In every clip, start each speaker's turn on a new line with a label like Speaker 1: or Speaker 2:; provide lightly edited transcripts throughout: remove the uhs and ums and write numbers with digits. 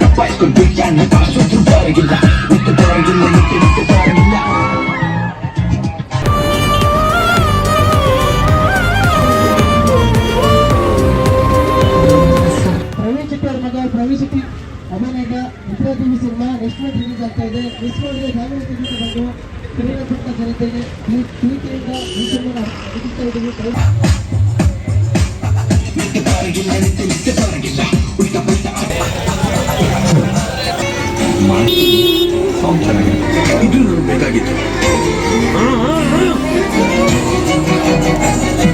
Speaker 1: ತಪ್ಪಾಯಿಸ್ಕೊಂಡು ಬಿಟ್ಟಾನ ಕಾಸು ಬಾರಿಗಿಲ್ಲ ಮತ್ತೆ ಬಾರಿಗಿಲ್ಲ ಮತ್ತೆ ಬಾರಿಗಿಲ್ಲ.
Speaker 2: ಪ್ರವೀಣ್ ಶೆಟ್ಟಿ ಅವ್ರ ಮಗ ಪ್ರವೀಣ್ ಶೆಟ್ಟಿ ಅಭಿನಯದ ಮಿತ್ರದೇವಿ ಸಿನಿಮಾ ನೆಕ್ಸ್ಟ್ ಮಂತ್ ರಿಲೀಸ್ ಆಗ್ತಾ ಇದೆ. ನೆಕ್ಸ್ಟ್ ಮಂತ್ಗೆ ಫ್ಯಾಮಿಲಿ ತೆಗೆದು ಬಂದು ಕರೆಯಲ್ಪಟ್ಟ ಜನತೆಗೆ ಪ್ರೀತಿಯಿಂದ ಈ ಸಿನಿಮಾ ಮುಗಿಸ್ತಾ ಇದ್ದೀವಿ.
Speaker 1: ಇದು ನನಗೆ ಬೇಕಾಗಿತ್ತು.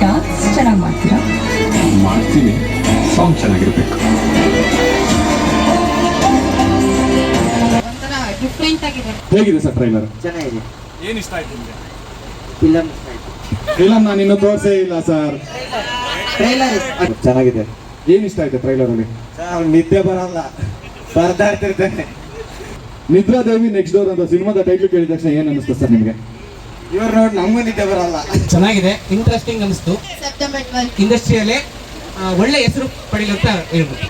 Speaker 3: ಡಾನ್ಸ್ ಚೆನ್ನಾಗಿ ಮಾಡ್ತೀರಾ?
Speaker 1: ಮಾಡ್ತೀನಿ, ಸಾಂಗ್ ಚೆನ್ನಾಗಿರ್ಬೇಕು.
Speaker 3: ಡಿಫ್ರೆಂಟ್ ಆಗಿದೆ.
Speaker 4: ಹೇಗಿದೆ ಸರ್ ಟ್ರೈಲರ್?
Speaker 2: ಚೆನ್ನಾಗಿದೆ.
Speaker 5: ಏನು ಇಷ್ಟ ಆಯ್ತು ನಿಮಗೆ?
Speaker 2: ಫಿಲಮ್ ಇಷ್ಟ ಆಯ್ತು.
Speaker 4: ಫಿಲಮ್ ನಾನು ಇನ್ನೂ ತೋರಿಸೇ ಇಲ್ಲ ಸರ್.
Speaker 2: ಟ್ರೈಲರ್
Speaker 4: ಚೆನ್ನಾಗಿದೆ. ಏನ್ ಇಷ್ಟ ಆಯ್ತು ಟ್ರೈಲರ್ ಅಲ್ಲಿ?
Speaker 2: ನಿದ್ದೆ ಬರಲ್ಲ, ಪರದಾಡ್ತಿರ್ತೇನೆ.
Speaker 4: ನಿದ್ರಾದೇವಿ ನೆಕ್ಸ್ಟ್ ಡೋರ್ ಅಂತ ಸಿನಿಮಾದ ಟೈಟ್ಲ್ ಕೇಳಿದ ತಕ್ಷಣ ಏನ್ ಅನಿಸ್ತು ಸರ್ ನಿಮಗೆ?
Speaker 2: ಇವ್ರು ನೋಡಿ ನಮಗೂ ನಿದ್ದೆ ಬರಲ್ಲ.
Speaker 6: ಚೆನ್ನಾಗಿದೆ, ಇಂಟ್ರೆಸ್ಟಿಂಗ್ ಅನಿಸ್ತು.
Speaker 3: ಸೆಪ್ಟೆಂಬರ್ 12
Speaker 6: ಇಂಡಸ್ಟ್ರಿಯಲ್ಲೇ ಒಳ್ಳೆ ಹೆಸರು ಪಡೀಲಿ ಅಂತ ಹೇಳ್ಬೋದು.